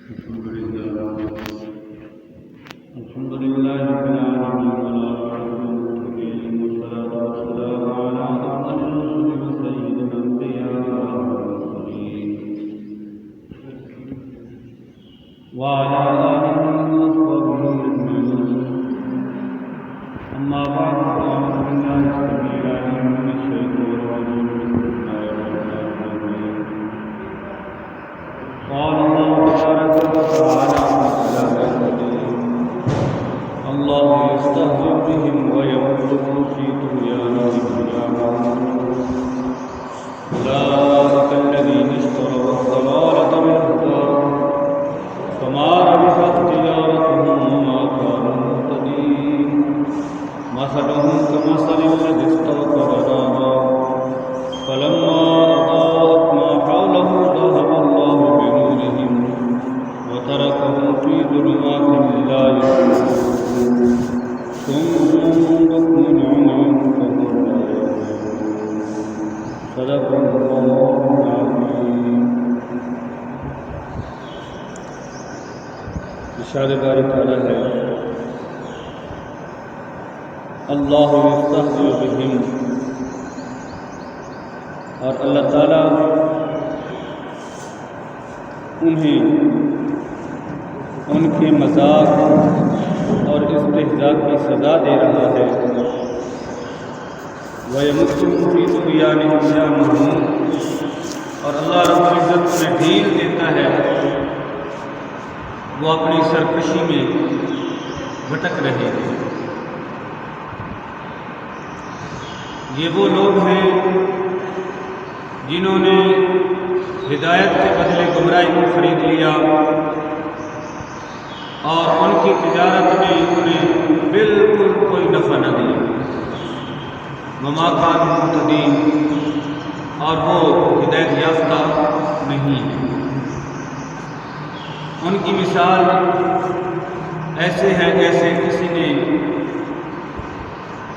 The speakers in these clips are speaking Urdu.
الحمد لله رب العالمين والصلاة والسلام على أفضل الرسل وسيد الأنبياء والمرسلين وعلى آله وصحبه أجمعين. أما بعد فأعوذ بالله السميع العليم من الشيطان الرجيم. قال الله تبارك وتعالى الله يستهزئ بهم ويمدهم في طغيانهم يعمهون. أولئك الذين اشتروا الضلالة بالهدى فما ربحت تجارتهم وما كانوا مهتدين. مثلهم كمثل الذي استوقد نارا فلما أضاءت ما حوله ذهب الله بنورهم وتركهم في ظلمات لا يبصرون. صم بكم عمي فهم لا يعقلون. صدق الله العظيم. ارشاد باری تعالی ہے اللہ یستہزئ بہم، اور اللہ تعالیٰ انہیں ان کے مذاق اور استہزاء کی سزا دے رہا ہے. وَيَمُدُّهُمْ فِي طُغْيَانِهِمْ يَعْمَهُونَ، اور اللہ رب العزت انہیں ڈھیل دیتا ہے، وہ اپنی سرکشی میں بھٹک رہے ہیں. یہ وہ لوگ ہیں جنہوں نے ہدایت کے بدلے گمراہی کو خرید لیا اور ان کی تجارت نے انہیں بالکل کوئی نفع نہ دیا. وما كانوا مهتدين، اور وہ ہدایت یافتہ نہیں ہے. ان کی مثال ایسے ہے جیسے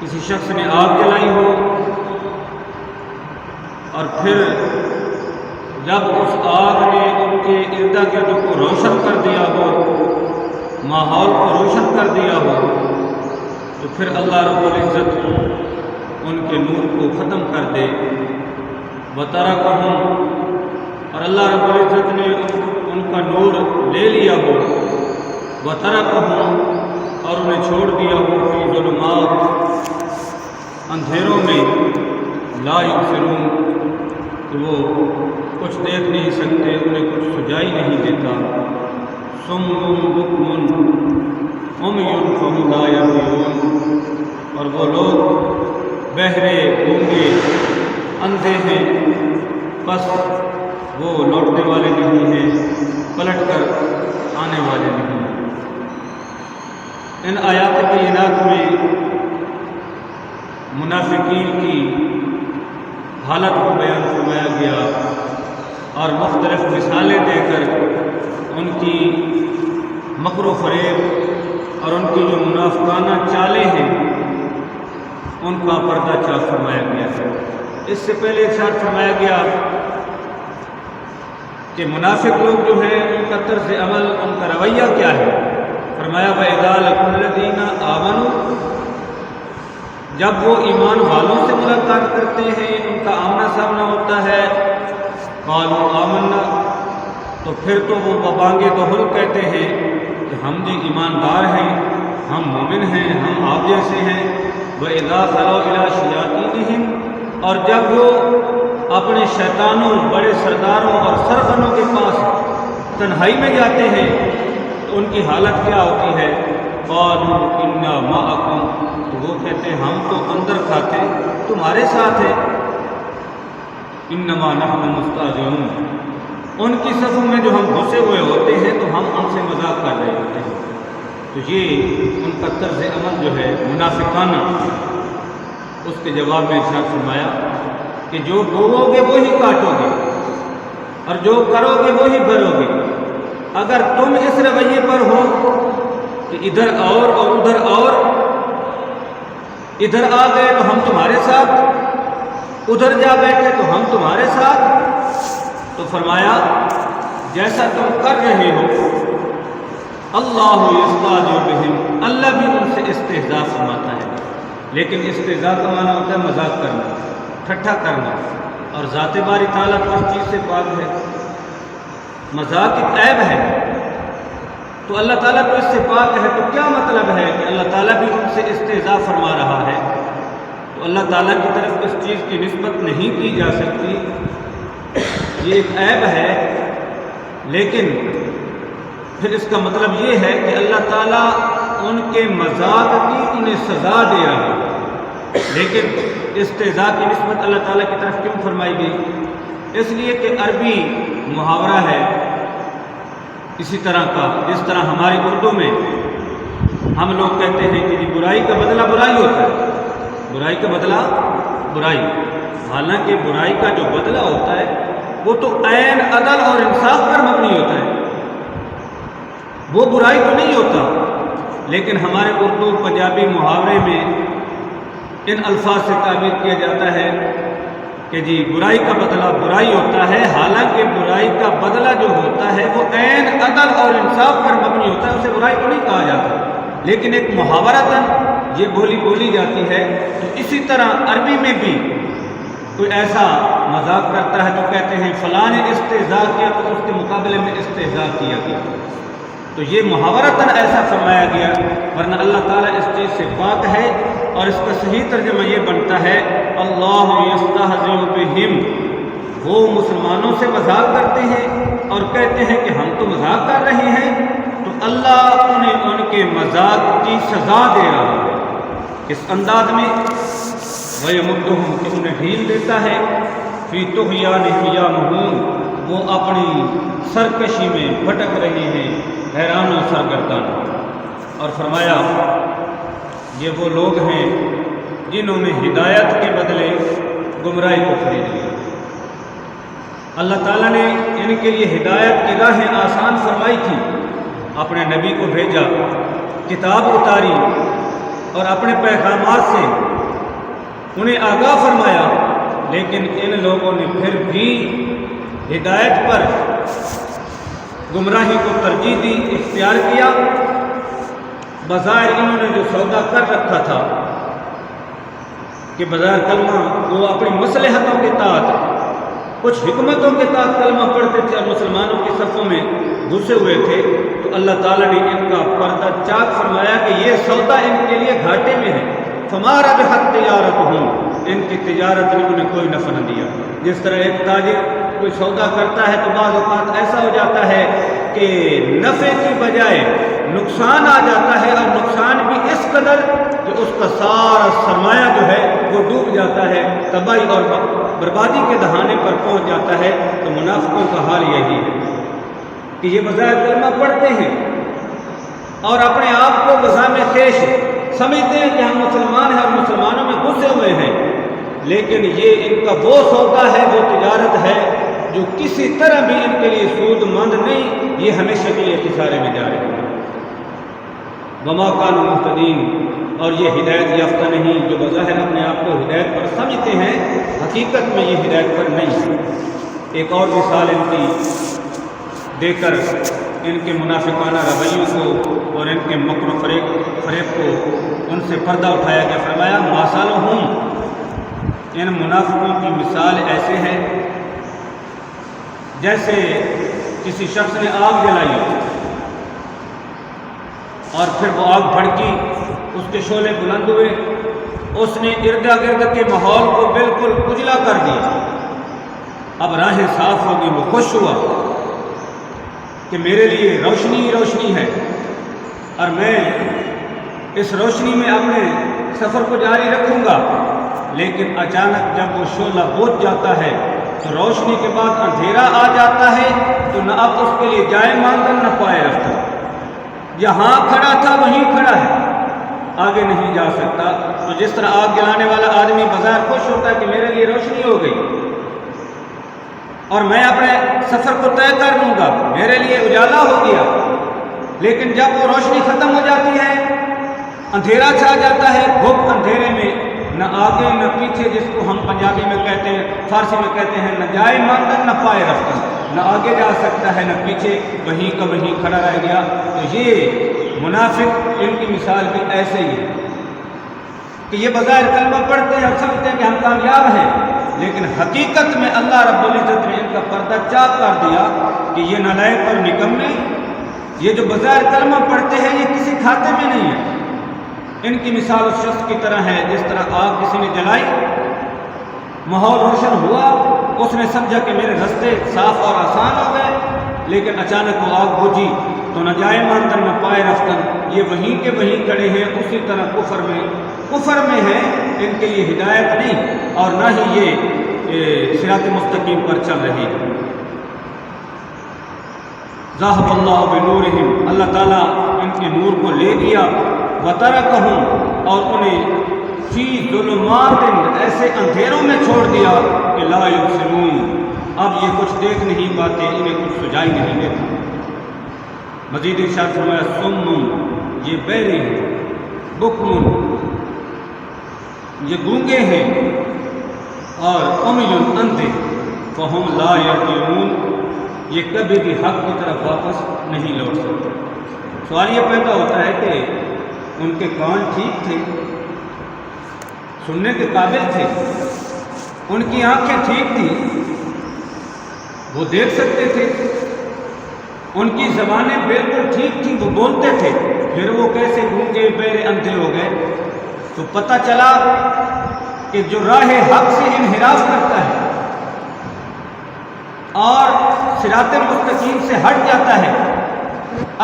کسی شخص نے آگ جلائی ہو اور پھر جب اس آگ نے ان کے ارد گرد کو روشن کر دیا ہو، ماحول کو روشن کر دیا ہو، تو پھر اللہ رب العزت ان کے نور کو ختم کر دے. وَتَرَكَهُمْ، اور اللہ رب العزت نے ان کا نور لے لیا ہو. وَتَرَكَهُمْ، اور انہیں چھوڑ دیا ہو فِي ظُلُمَاتٍ، اندھیروں میں، لا يبصرون، کہ وہ کچھ دیکھ نہیں سکتے، انہیں کچھ سجائی نہیں دیتا. صم بکم عمی فہم لا یعقلون، اور وہ لوگ بہرے، گونگے، اندھے ہیں، بس وہ لوٹنے والے نہیں ہیں، پلٹ کر آنے والے نہیں ہیں. ان آیات بینات میں منافقین کی حالت کو بیان فرمایا گیا اور مختلف مثالیں دے کر ان کی مکر و فریب اور ان کی جو منافقانہ چالیں ہیں ان کا پردہ چاک فرمایا گیا ہے. اس سے پہلے ارشاد فرمایا گیا کہ منافق لوگ جو ہیں ان کا طرز عمل، ان کا رویہ کیا ہے. فرمایا وَإِذَا لَقُوا الَّذِينَ آمَنُوا، جب وہ ایمان والوں سے ملاقات کرتے ہیں، ان کا آمنا سامنا ہوتا ہے، قالوا آمنا، تو پھر تو وہ ببانگ دہل کہتے ہیں کہ ہم جی ایماندار ہیں، ہم مومن ہیں، ہم آپ جیسے ہیں. وَإِذَا خَلَوْا إِلَىٰ شَيَاطِینِهِمْ، اور جب وہ اپنے شیطانوں، بڑے سرداروں اور سرغنوں کے پاس تنہائی میں جاتے ہیں تو ان کی حالت کیا ہوتی ہے. قَالُوا إِنَّا مَعَكُمْ، تو وہ کہتے ہیں ہم تو اندر کھاتے تمہارے ساتھ ہیں. إِنَّمَا نَحْنُ مُسْتَهْزِئُونَ، ان کی صفوں میں جو ہم گھسے ہوئے ہوتے ہیں تو ہم ان سے مذاق کر رہے ہوتے ہیں. تو یہ ان کا طرز عمل جو ہے منافقانہ. اس کے جواب میں ارشاد فرمایا کہ جو بوؤ گے وہی کاٹو گے اور جو کرو گے وہی بھرو گے. اگر تم اس رویے پر ہو کہ ادھر اور ادھر اور، ادھر آ گئے تو ہم تمہارے ساتھ، ادھر جا بیٹھے تو ہم تمہارے ساتھ، تو فرمایا جیسا تم کر رہے ہو اللہ یستہزئ بہم، اللہ بھی ان سے استہزاء فرماتا ہے۔ لیکن استہزاء کا معنی ہوتا ہے مذاق کرنا، ٹھٹھا کرنا، اور ذات باری تعالیٰ تو اس چیز سے پاک ہے۔ مذاق ایک عیب ہے، تو اللہ تعالیٰ تو اس سے پاک ہے، تو کیا مطلب ہے کہ اللہ تعالیٰ بھی ان سے استہزاء فرما رہا ہے؟ تو اللہ تعالیٰ کی طرف اس چیز کی نسبت نہیں کی جا سکتی، یہ ایک عیب ہے۔ لیکن پھر اس کا مطلب یہ ہے کہ اللہ تعالیٰ ان کے مذاق کی انہیں سزا دے رہا ہے۔ لیکن استہزاء کی نسبت اللہ تعالیٰ کی طرف کیوں فرمائی گئی؟ اس لیے کہ عربی محاورہ ہے اسی طرح کا، جس طرح ہماری اردو میں ہم لوگ کہتے ہیں کہ برائی کا بدلہ برائی ہوتا ہے، برائی کا بدلہ برائی، حالانکہ برائی کا جو بدلہ ہوتا ہے وہ تو عین عدل اور انصاف پر مبنی ہوتا ہے، وہ برائی تو نہیں ہوتا۔ لیکن ہمارے اردو پنجابی محاورے میں ان الفاظ سے تعبیر کیا جاتا ہے کہ جی برائی کا بدلہ برائی ہوتا ہے، حالانکہ برائی کا بدلہ جو ہوتا ہے وہ عین عدل اور انصاف پر مبنی ہوتا ہے، اسے برائی تو نہیں کہا جاتا۔ لیکن ایک محاورتاً یہ بولی جاتی ہے۔ تو اسی طرح عربی میں بھی کوئی ایسا مذاق کرتا ہے تو کہتے ہیں فلاں نے استہزاء کیا، تو اس کے مقابلے میں استہزاء کیا گیا، تو یہ محاورتاً ایسا فرمایا گیا، ورنہ اللہ تعالیٰ اس چیز سے پاک ہے۔ اور اس کا صحیح ترجمہ یہ بنتا ہے اللہ یستہزئ بہم، وہ مسلمانوں سے مذاق کرتے ہیں اور کہتے ہیں کہ ہم تو مذاق کر رہے ہیں، تو اللہ انہیں ان کے مذاق کی سزا دے رہا ہے۔ کس انداز میں؟ وَيَمُدُّهُمْ، کہ انہیں ڈھیل دیتا ہے، فِي طُغْيَانِهِمْ يَعْمَهُونَ، وہ اپنی سرکشی میں بھٹک رہے ہیں، حیران و سرگردان۔ اور فرمایا یہ وہ لوگ ہیں جنہوں نے ہدایت کے بدلے گمراہی کو خرید لیا۔ اللہ تعالیٰ نے ان کے لیے ہدایت کی راہیں آسان فرمائی تھی، اپنے نبی کو بھیجا، کتاب اتاری اور اپنے پیغامات سے انہیں آگاہ فرمایا، لیکن ان لوگوں نے پھر بھی ہدایت پر گمراہی کو ترجیح دی، اختیار کیا۔ بظاہر انہوں نے جو سودا کر رکھا تھا کہ بظاہر کلمہ وہ اپنی مصلحتوں کے تحت کچھ حکمتوں کے تحت کلمہ پڑھتے تھے اور مسلمانوں کی صفوں میں گھسے ہوئے تھے، تو اللہ تعالیٰ نے ان کا پردہ چاک فرمایا کہ یہ سودا ان کے لیے گھاٹے میں ہے۔ فما ربحت تجارتہم، ان کی تجارت نے انہیں کوئی نفع نہ دیا۔ جس طرح ایک تاجر کوئی سودا کرتا ہے تو بعض اوقات ایسا ہو جاتا ہے کہ نفع کی بجائے نقصان آ جاتا ہے، اور نقصان بھی اس قدر کہ اس کا سارا سرمایہ جو ہے وہ ڈوب جاتا ہے، تباہی اور بربادی کے دہانے پر پہنچ جاتا ہے۔ تو منافقوں کا حال یہی ہے کہ یہ بظاہر کلمہ پڑھتے ہیں اور اپنے آپ کو بزام خیش سمجھتے ہیں کہ ہم مسلمان ہیں اور مسلمانوں میں گھسے ہوئے ہیں، لیکن یہ ان کا وہ سودا ہے، وہ تجارت ہے جو کسی طرح بھی ان کے لیے سود مند نہیں، یہ ہمیشہ کے لیے خسارے میں جا رہے ہیں۔ وما كانوا مهتدين، اور یہ ہدایت یافتہ نہیں جو بظاہر اپنے آپ کو ہدایت پر سمجھتے ہیں، حقیقت میں یہ ہدایت پر نہیں ہے۔ ایک اور مثال ان کی دے کر ان کے منافقانہ رویوں کو اور ان کے مکر و فریب کو ان سے پردہ اٹھایا گیا۔ فرمایا مَثَلُهُمْ، ان منافقوں کی مثال ایسے ہے جیسے کسی شخص نے آگ جلائی اور پھر وہ آگ بھڑکی، اس کے شعلے بلند ہوئے، اس نے ارد گرد کے ماحول کو بالکل اجلا کر دیا۔ اب راہیں صاف ہوگی، وہ خوش ہوا کہ میرے لیے روشنی ہی روشنی ہے اور میں اس روشنی میں اپنے سفر کو جاری رکھوں گا۔ لیکن اچانک جب وہ شعلہ بجھ جاتا ہے تو روشنی کے بعد اندھیرا آ جاتا ہے، تو نہ اب اس کے لیے جائے ماندن نہ پائے رفتہ، جہاں کھڑا تھا وہیں کھڑا ہے، آگے نہیں جا سکتا۔ تو جس طرح آگ جلانے والا آدمی بظاہر خوش ہوتا ہے کہ میرے لیے روشنی ہو گئی اور میں اپنے سفر کو طے کر لوں گا، میرے لیے اجالا ہو گیا، لیکن جب وہ روشنی ختم ہو جاتی ہے، اندھیرا چھا جاتا ہے، گھپ اندھیرے میں نہ آگے نہ پیچھے، جس کو ہم پنجابی میں کہتے ہیں، فارسی میں کہتے ہیں، نہ جائے ماندن نہ پائے رفتہ، نہ آگے جا سکتا ہے نہ پیچھے، وہیں کا وہیں کھڑا رہ گیا۔ تو یہ منافق، ان کی مثال بھی ایسے ہی ہے کہ یہ بظاہر کلمہ پڑھتے ہیں اور سمجھتے ہیں کہ ہم کامیاب ہیں، لیکن حقیقت میں اللہ رب العزت نے ان کا پردہ چاک کر دیا کہ یہ نالائق اور نکمے، یہ جو بظاہر کلمہ پڑھتے ہیں یہ کسی کھاتے میں نہیں ہے۔ ان کی مثال اس شخص کی طرح ہے جس طرح آگ کسی نے جلائی، ماحول روشن ہوا، اس نے سمجھا کہ میرے راستے صاف اور آسان ہو گئے، لیکن اچانک وہ آگ بجھی تو نہ جائے ماندن نہ پائے رفتن، یہ وہیں کے وہیں کھڑے ہیں اسی طرح کفر میں ہے، ان کے لیے ہدایت نہیں اور نہ ہی یہ صراط مستقیم پر چل رہے ہیں۔ ذاہب اللہ بنورہم، اللہ تعالیٰ ان کے نور کو لے گیا، وترکہم، اور انہیں فی ظلمات، ایسے اندھیروں میں چھوڑ دیا کہ لا یبصرون، اب یہ کچھ دیکھ نہیں پاتے، انہیں کچھ سجائی نہیں دیتا۔ مزید ارشاد فرمایا سم، یہ بہرے ہیں، بکم، یہ گونگے ہیں، اور عمی، اندھے، فہم لا یرجعون، یہ کبھی بھی حق کی طرف واپس نہیں لوٹ سکتے۔ سوال یہ پیدا ہوتا ہے کہ ان کے کان ٹھیک تھے، سننے کے قابل تھے، ان کی آنکھیں ٹھیک تھیں، وہ دیکھ سکتے تھے، ان کی زبانیں بالکل ٹھیک تھیں، وہ بولتے تھے، پھر وہ کیسے گونگے بہرے اندھے ہو گئے؟ تو پتہ چلا کہ جو راہ حق سے انحراف کرتا ہے اور صراط مستقیم سے ہٹ جاتا ہے،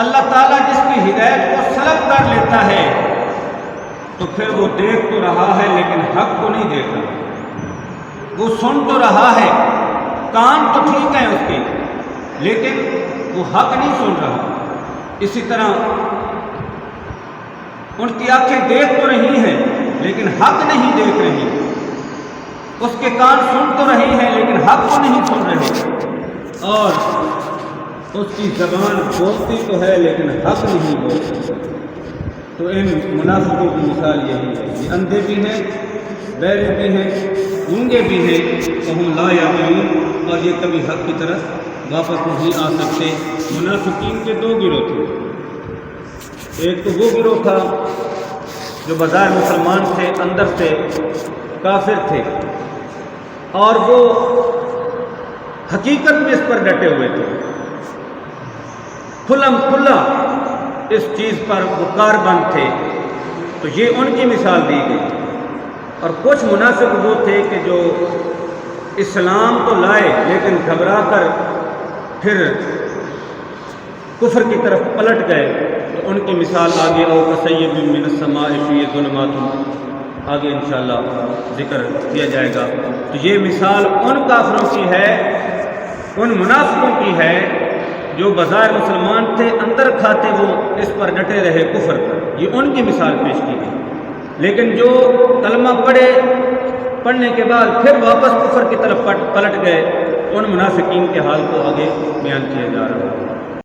اللہ تعالیٰ جس کی ہدایت کو سلب کر لیتا ہے تو پھر وہ دیکھ تو رہا ہے لیکن حق کو نہیں دیکھ رہا، وہ سن تو رہا ہے، کان تو ٹھیک ہے اس کے، لیکن وہ حق نہیں سن رہا۔ اسی طرح ان کی آنکھیں دیکھ تو رہی ہیں لیکن حق نہیں دیکھ رہی، اس کے کان سن تو رہی ہیں لیکن حق کو نہیں سن رہے، اور اس کی زبان بولتی تو ہے لیکن حق نہیں بولتی۔ تو ان منافقوں کی مثال یہی ہے، یہ اندھے بھی ہیں، بہرے بھی ہیں، گونگے بھی ہیں، فہم لا یعقلون، اور یہ کبھی حق کی طرف واپس نہیں آ سکتے۔ منافقین کے دو گروہ تھے، ایک تو وہ گروہ تھا جو بظاہر مسلمان تھے، اندر سے کافر تھے، اور وہ حقیقت میں اس پر ڈٹے ہوئے تھے، کھلم کھلا اس چیز پر وہ کاربند تھے۔ تو یہ ان کی مثال دی گئی۔ اور کچھ منافق وہ تھے کہ جو اسلام تو لائے لیکن گھبرا کر پھر کفر کی طرف پلٹ گئے، تو ان کی مثال آگے او کصیب من السماء فیہ ظلمات، آگے انشاءاللہ ذکر کیا جائے گا۔ تو یہ مثال ان کافروں کی ہے، ان منافقوں کی ہے جو بظاہر مسلمان تھے، اندر کھاتے وہ اس پر ڈٹے رہے کفر پر، یہ ان کی مثال پیش کی گئی۔ لیکن جو کلمہ پڑھنے کے بعد پھر واپس کفر کی طرف پلٹ گئے، ان منافقین کے حال کو آگے بیان کیا جا رہا ہے۔